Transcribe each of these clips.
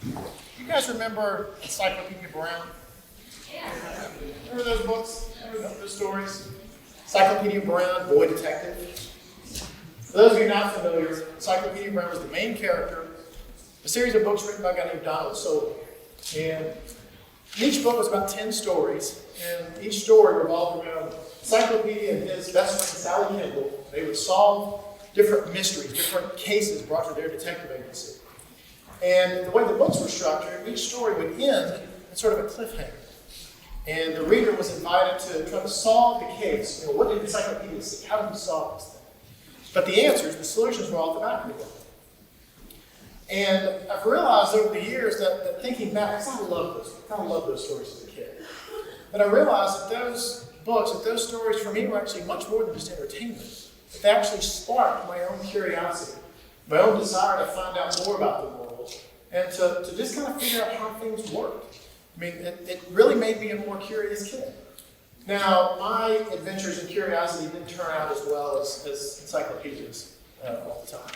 You guys remember Encyclopedia Brown? Yeah. Remember those books? Remember those stories? Encyclopedia Brown, Boy Detective. For those of you not familiar, Encyclopedia Brown was the main character, a series of books written by a guy named Donald Sowell. And each book was about 10 stories, and each story revolved around Encyclopedia and his best friend Sally Kimball. They would solve different mysteries, different cases brought to their detective agency. And the way the books were structured, each story would end in sort of a cliffhanger. And the reader was invited to try to solve the case. You know, what did the encyclopedia see? How did we solve this thing? But the answers, the solutions were all at the back of the book. And I've realized over the years that thinking back, I love those stories as a kid. But I realized that those books, that those stories for me were actually much more than just entertainment. That they actually sparked my own curiosity, my own desire to find out more about the world, and to just kind of figure out how things worked. I mean, it really made me a more curious kid. Now, my adventures and curiosity didn't turn out as well as encyclopedias all the time.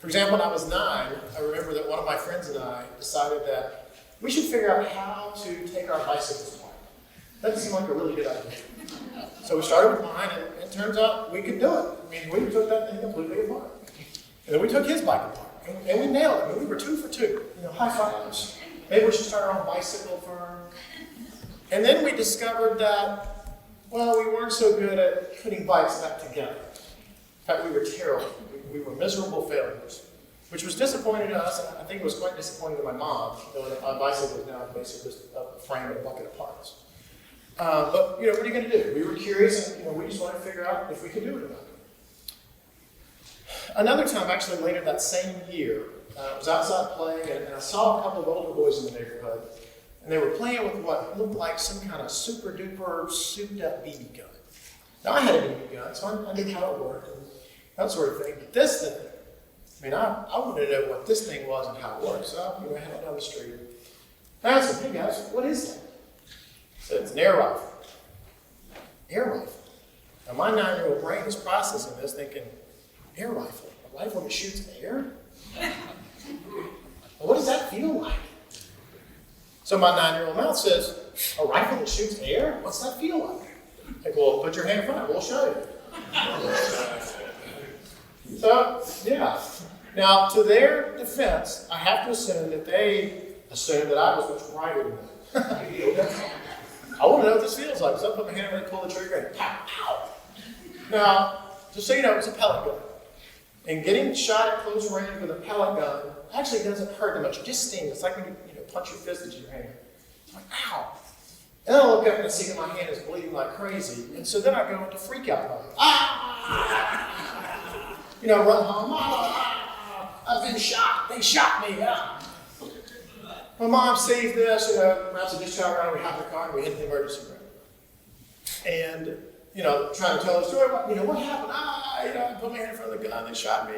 For example, when I was 9, I remember that one of my friends and I decided that we should figure out how to take our bicycles apart. That seemed like a really good idea. So we started with mine, and it turns out we could do it. I mean, we took that thing completely apart. And then we took his bike apart, and we nailed it. I mean, we were 2 for 2. You know, high fives. Maybe we should start our own bicycle firm. And then we discovered that, well, we weren't so good at putting bikes back together. In fact, we were terrible. We were miserable failures, which was disappointing to us, and I think it was quite disappointing to my mom, though our bicycle is now basically just a frame and a bucket of parts. But, you know, what are you going to do? We were curious, and, you know, we just wanted to figure out if we could do it or not. Another time, actually later that same year, I was outside playing, and I saw a couple of older boys in the neighborhood, and they were playing with what looked like some kind of super-duper, souped-up BB gun. Now, I had a BB gun, so I knew how it worked, and that sort of thing. But this thing, I mean, I wanted to know what this thing was and how it worked. So I headed down the street. And I asked them, hey guys, what is that? I said, it's an air rifle. Air rifle. Now, my 9-year-old brain is processing this, thinking, air rifle? A rifle that shoots air? Well, what does that feel like? So my 9-year-old mouth says, a rifle that shoots air? What's that feel like? Like, well, put your hand in front of it, we'll show you. So, yeah. Now, to their defense, I have to assume that they assumed that I was much brighter than them. I want to know what this feels like. So I put my hand on it, pull the trigger, and pow, pow. Now, just so you know, it's a pellet gun. And getting shot at close range with a pellet gun actually doesn't hurt that much. It just stings. It's like when you punch your fist into your hand. It's like, ow. And then I look up and I see that my hand is bleeding like crazy. And so then I go into freak out mode. Ah! You know, run home. Ah! I've been shot. They shot me. Ah! My mom sees this, wraps a dish towel around, we hop in the car, and we hit the emergency room. And, trying to tell the story, what happened? I put my hand in front of the gun, they shot me.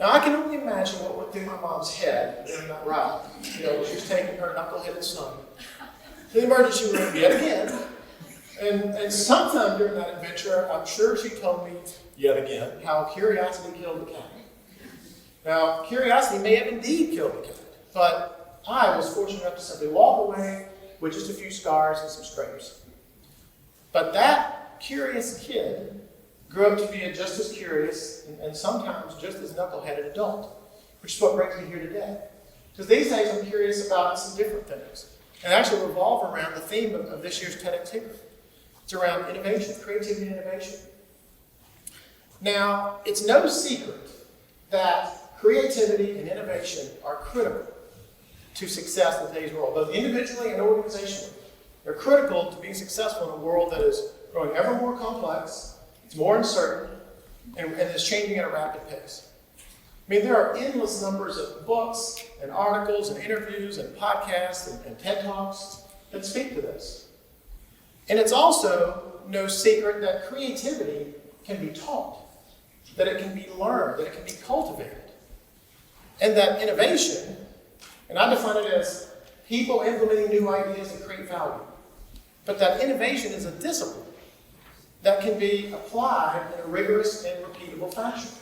Now, I can only imagine what went through my mom's head during that ride. She was taking her knuckleheaded son to the emergency room yet again. And sometime during that adventure, I'm sure she told me yet again how curiosity killed the cat. Now, curiosity may have indeed killed the cat, but I was fortunate enough to simply walk away with just a few scars and some scrapes. But that curious kid grew up to be a just as curious and sometimes just as knuckleheaded adult, which is what brings me here today. Because these days I'm curious about some different things, and actually revolve around the theme of this year's TEDxHickory. It's around innovation, creativity and innovation. Now, it's no secret that creativity and innovation are critical to success in today's world, both individually and organizationally. They're critical to being successful in a world that is growing ever more complex, it's more uncertain, and is changing at a rapid pace. I mean, there are endless numbers of books and articles and interviews and podcasts and TED Talks that speak to this. And it's also no secret that creativity can be taught, that it can be learned, that it can be cultivated, and that innovation, and I define it as people implementing new ideas that create value. But that innovation is a discipline that can be applied in a rigorous and repeatable fashion.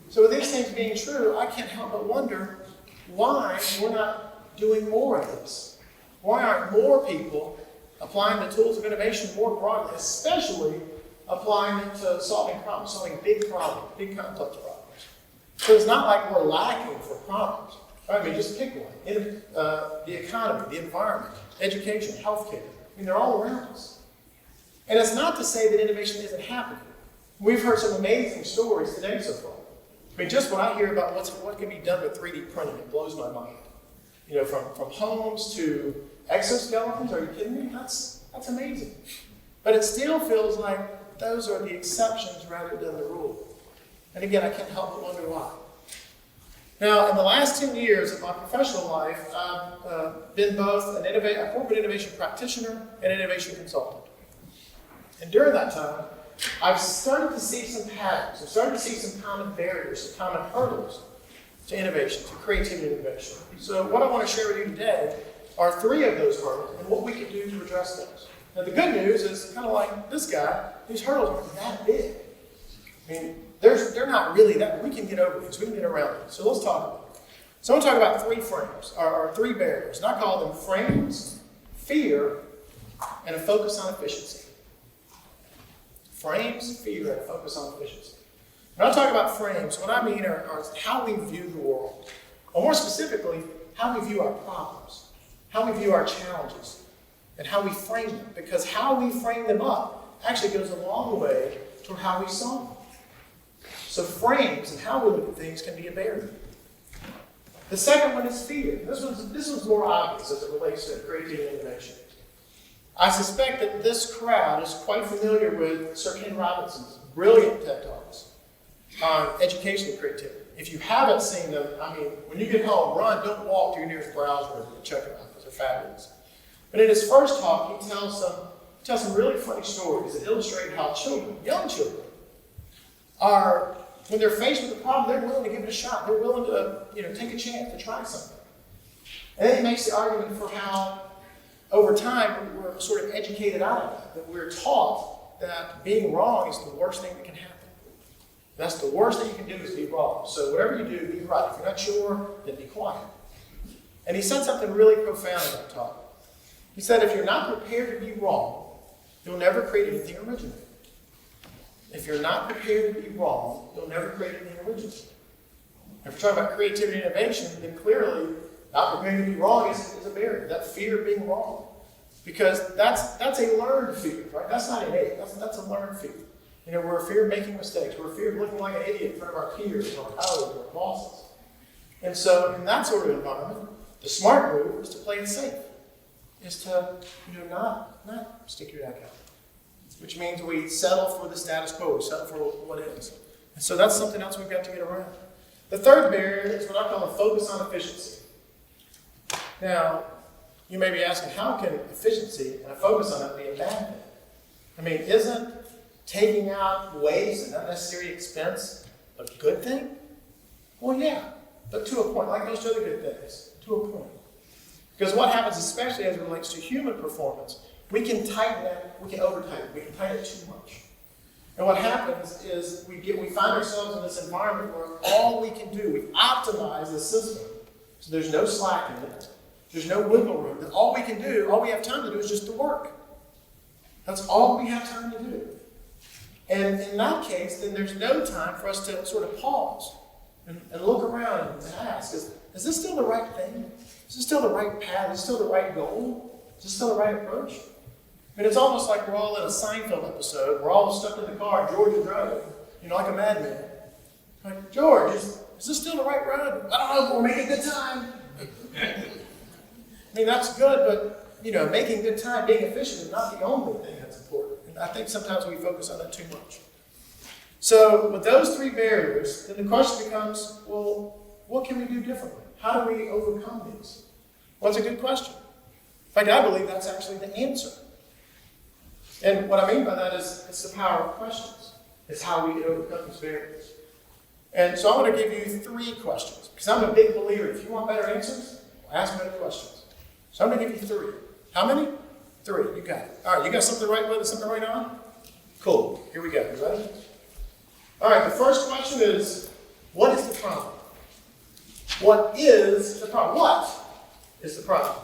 So with these things being true, I can't help but wonder why we're not doing more of this? Why aren't more people applying the tools of innovation more broadly, especially applying it to solving problems, solving big problems, big complex problems? So it's not like we're lacking for problems. I mean, just pick one. The economy, the environment, education, healthcare. I mean, they're all around us. And it's not to say that innovation isn't happening. We've heard some amazing stories today so far. I mean, just when I hear about what can be done with 3D printing, it blows my mind. You know, from homes to exoskeletons, are you kidding me? That's amazing. But it still feels like those are the exceptions rather than the rule. And again, I can't help but wonder why. Now, in the last 10 years of my professional life, I've been both a corporate innovation practitioner and innovation consultant. And during that time, I've started to see some patterns. I've started to see some common barriers, some common hurdles to innovation, to creativity and innovation. So what I want to share with you today are 3 of those hurdles and what we can do to address those. Now, the good news is kind of like this guy, these hurdles aren't that big. I mean, they're not really that, we can get over these, we can get around these. So let's talk about it. So I want to talk about 3 frames, or 3 barriers. And I call them frames, fear, and a focus on efficiency. Frames, fear, and a focus on efficiency. When I talk about frames, what I mean are how we view the world. Or more specifically, how we view our problems, how we view our challenges, and how we frame them. Because how we frame them up actually goes a long way toward how we solve them. So frames and how we look at things can be a barrier. The second one is fear. This one's more obvious as it relates to creativity and innovation. I suspect that this crowd is quite familiar with Sir Ken Robinson's brilliant TED Talks on education and creativity. If you haven't seen them, I mean, when you get home, don't walk to your nearest browser and check them out, because they're fabulous. But in his first talk, he tells some really funny stories that illustrate how young children, are, when they're faced with a problem, they're willing to give it a shot. They're willing to, take a chance to try something. And then he makes the argument for how, over time, we're sort of educated out of that we're taught that being wrong is the worst thing that can happen. That's the worst thing you can do is be wrong. So whatever you do, be right. If you're not sure, then be quiet. And he said something really profound in that talk. He said, if you're not prepared to be wrong, you'll never create anything original. If you're not prepared to be wrong, you'll never create anything original. If we're talking about creativity and innovation, then clearly not prepared to be wrong is a barrier. That fear of being wrong. Because that's a learned fear, right? That's not innate. That's a learned fear. We're a fear of making mistakes. We're a fear of looking like an idiot in front of our peers, or our colleagues, or our bosses. And so in that sort of environment, the smart move is to play it safe. Is to not stick your neck out. Which means we settle for the status quo, we settle for what is. And so that's something else we've got to get around. The third barrier is what I call a focus on efficiency. Now, you may be asking, how can efficiency and a focus on it be a bad thing? I mean, isn't taking out waste and unnecessary expense a good thing? Well, yeah, but to a point, like most other good things, to a point. Because what happens, especially as it relates to human performance, we can tighten that, we can over-tighten, we can tighten it too much. And what happens is we find ourselves in this environment where all we can do, we optimize the system. So there's no slack in it, there's no wiggle room. And all we can do, all we have time to do is just to work. That's all we have time to do. And in that case, then there's no time for us to sort of pause and look around and ask, is this still the right thing? Is this still the right path? Is this still the right goal? Is this still the right approach? I mean, it's almost like we're all in a Seinfeld episode. We're all stuck in the car, and George is driving, like a madman. Like, George, is this still the right road? I don't know, but we're making good time. I mean, that's good, but, making good time, being efficient is not the only thing that's important. And I think sometimes we focus on that too much. So with those 3 barriers, then the question becomes, well, what can we do differently? How do we overcome these? Well, that's a good question. In fact, I believe that's actually the answer. And what I mean by that is it's the power of questions. It's how we can overcome these barriers. And so I'm going to give you 3 questions, because I'm a big believer. If you want better answers, ask better questions. So I'm going to give you 3. How many? 3. You got it. All right, you got something right with it, something right on? Cool. Here we go. You ready? All right, the first question is, what is the problem? What is the problem? What is the problem?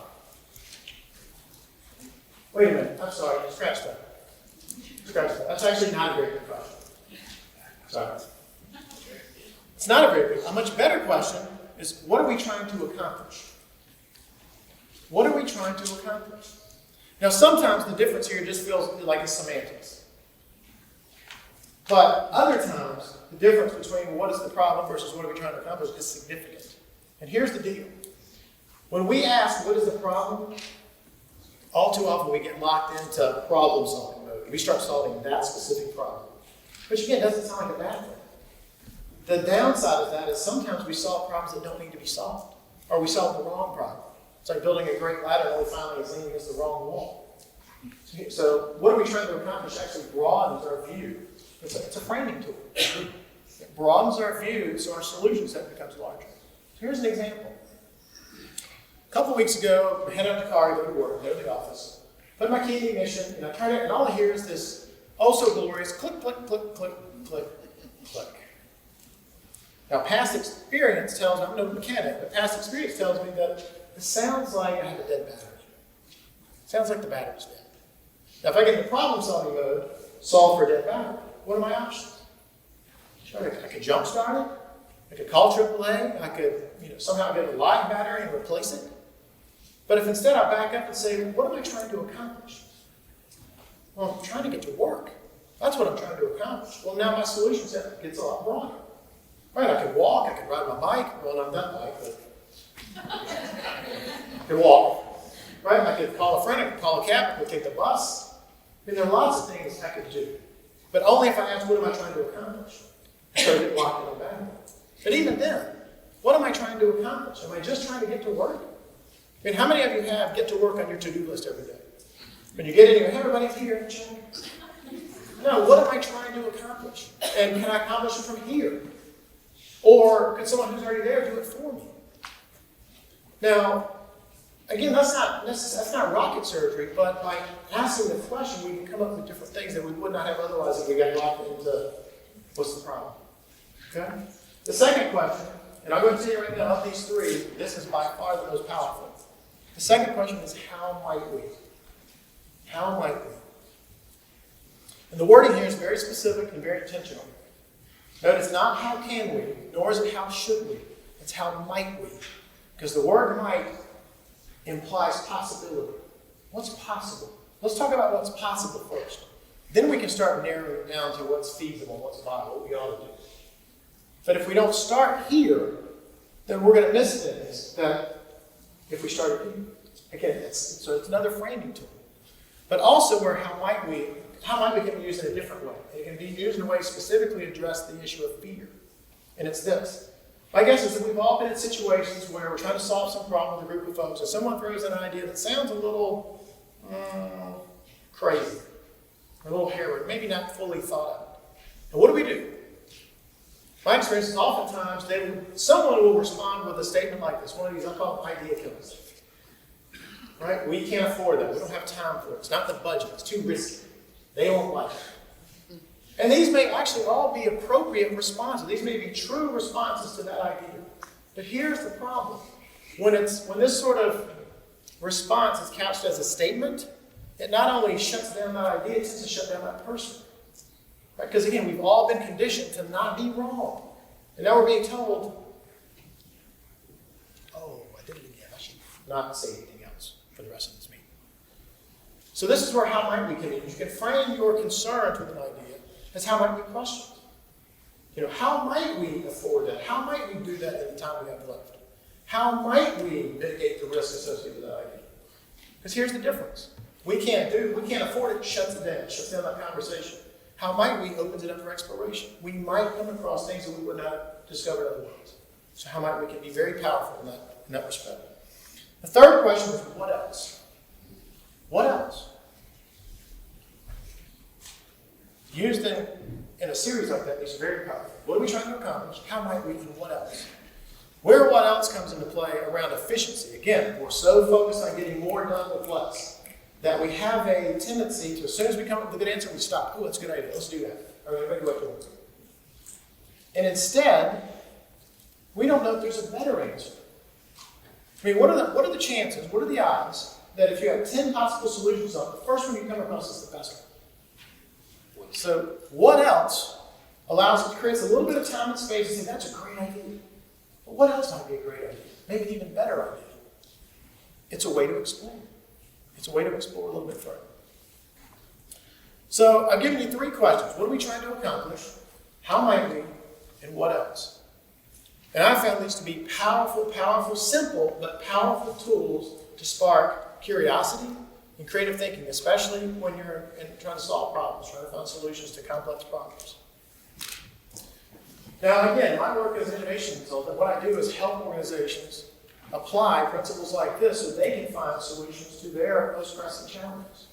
Wait a minute, I'm sorry, scratch that. Scratch that. That's actually not a very good question. Sorry. It's not a very good. A much better question is, what are we trying to accomplish? What are we trying to accomplish? Now, sometimes the difference here just feels like it's semantics. But other times, the difference between what is the problem versus what are we trying to accomplish is significant. And here's the deal. When we ask, what is the problem? All too often we get locked into problem solving mode. We start solving that specific problem. Which again, doesn't sound like a bad thing. The downside of that is sometimes we solve problems that don't need to be solved. Or we solve the wrong problem. It's like building a great ladder and only finally it's leaning against the wrong wall. So what are we trying to accomplish actually broadens our view. It's a framing tool. It broadens our view so our solution set becomes larger. So here's an example. A couple weeks ago, I head out in the car to go to work, go to the office, put my key in the ignition, and I turn it, and all I hear is this oh so glorious click, click, click, click, click, click. Now, past experience tells me, I'm no mechanic, but past experience tells me that it sounds like I have a dead battery. It sounds like the battery's dead. Now, if I get into problem-solving mode, solve for a dead battery, what are my options? Sure, I could jump start it. I could call AAA. I could somehow get a live battery and replace it. But if instead I back up and say, what am I trying to accomplish? Well, I'm trying to get to work. That's what I'm trying to accomplish. Well, now my solution set gets a lot broader. Right, I could walk, I could ride my bike. Well, not that bike, but I could walk. Right, I could call a friend, I could call a cab, I could take the bus. I mean, there are lots of things I could do. But only if I ask, what am I trying to accomplish? So I get locked in a battle. But even then, what am I trying to accomplish? Am I just trying to get to work? I mean, how many of you have get to work on your to-do list every day? When you get in here, hey, everybody's here, check. No, what am I trying to accomplish? And can I accomplish it from here? Or could someone who's already there do it for me? Now, again, that's not rocket surgery, but by asking the question, we can come up with different things that we would not have otherwise if we got locked into what's the problem. Okay? The second question, and I'm going to tell you right now, of these three, this is by far the most powerful. The second question is, how might we? How might we? And the wording here is very specific and very intentional. Notice not how can we, nor is it how should we. It's how might we. Because the word might implies possibility. What's possible? Let's talk about what's possible first. Then we can start narrowing it down to what's feasible, what's viable, what we ought to do. But if we don't start here, then we're going to miss things that if we started here. Again, so it's another framing tool. But also where how might we can be used in a different way. It can be used in a way specifically to address the issue of fear. And it's this. My guess is that we've all been in situations where we're trying to solve some problem with a group of folks, and someone throws an idea that sounds a little crazy, or a little harebrained, maybe not fully thought out. And what do? My experience is oftentimes someone will respond with a statement like this, one of these I call them idea killers. Right? We can't afford that. We don't have time for it. It's not the budget. It's too risky. They won't like it. And these may actually all be appropriate responses. These may be true responses to that idea. But here's the problem. When this sort of response is couched as a statement, it not only shuts down that idea, it tends to shut down that person. Right? Because again, we've all been conditioned to not be wrong. And now we're being told, oh, I did it again. I should not say anything else for the rest of this meeting. So this is where how might we come in. You can frame your concerns with an idea as how might we question. How might we afford that? How might we do that in the time we have left? How might we mitigate the risk associated with that idea? Because here's the difference. We can't afford it, shuts it down, shuts down that conversation. How might we opens it up for exploration? We might come across things that we would not have discovered otherwise. So how might we can be very powerful in that respect. The third question is, what else? What else? Used in a series like that, these are very powerful. What are we trying to accomplish? How might we, and what else? Where what else comes into play around efficiency. Again, we're so focused on getting more done with less that we have a tendency to, as soon as we come up with a good answer, we stop. Oh, that's a good idea. Let's do that. Or everybody go up to it. And instead, we don't know if there's a better answer. I mean, what are the chances, what are the odds that if you have 10 possible solutions on it, the first one you come across is the best one? So what else creates a little bit of time and space to say, that's a great idea. But what else might be a great idea? Maybe an even better idea. It's a way to explore. It's a way to explore a little bit further. So I've given you 3 questions. What are we trying to accomplish? How might we? And what else? And I found these to be powerful, simple, but powerful tools to spark curiosity and creative thinking, especially when you're trying to solve problems, trying to find solutions to complex problems. Now, again, my work as an innovation consultant, what I do is help organizations apply principles like this so they can find solutions to their most pressing challenges.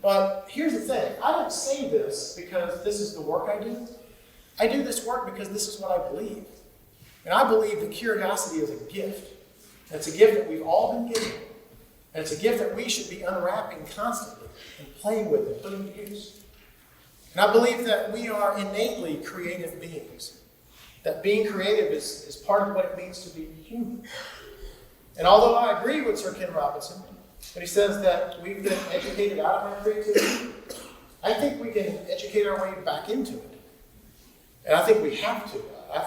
But here's the thing. I don't say this because this is the work I do. I do this work because this is what I believe. And I believe that curiosity is a gift. And it's a gift that we've all been given. And it's a gift that we should be unwrapping constantly and playing with and putting to use. And I believe that we are innately creative beings. That being creative is part of what it means to be human. And although I agree with Sir Ken Robinson, when he says that we've been educated out of our creativity, I think we can educate our way back into it. And I think we have to.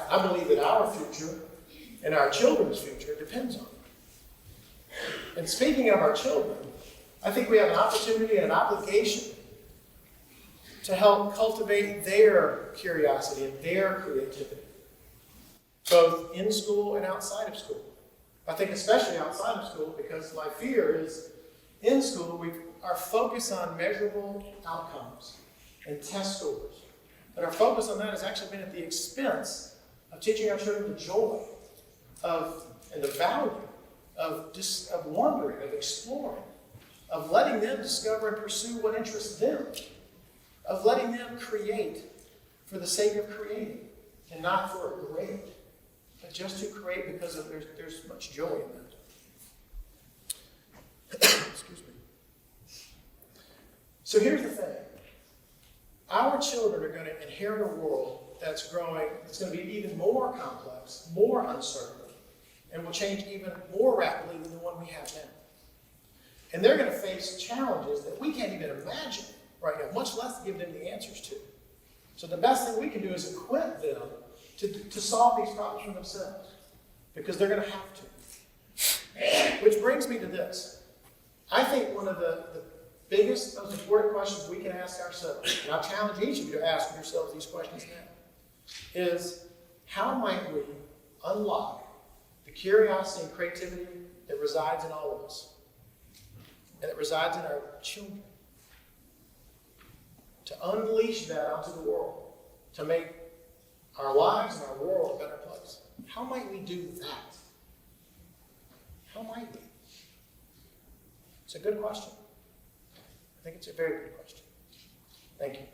I believe that our future and our children's future depends on it. And speaking of our children, I think we have an opportunity and an obligation to help cultivate their curiosity and their creativity, both in school and outside of school. I think especially outside of school, because my fear is in school, our focus on measurable outcomes and test scores. But our focus on that has actually been at the expense of teaching our children the joy and the value of wondering, of exploring, of letting them discover and pursue what interests them, of letting them create for the sake of creating and not for a grade, but just to create because there's much joy in that. Excuse me. So here's the thing. Our children are going to inherit a world that's growing, that's going to be even more complex, more uncertain, and will change even more rapidly than the one we have now. And they're going to face challenges that we can't even imagine right now, much less give them the answers to. So the best thing we can do is equip them to solve these problems for themselves, because they're going to have to. Which brings me to this. I think one of the biggest, most important questions we can ask ourselves, and I challenge each of you to ask yourselves these questions now, is how might we unlock the curiosity and creativity that resides in all of us, and that resides in our children, to unleash that onto the world, to make our lives and our world a better place. How might we do that? How might we? It's a good question. I think it's a very good question. Thank you.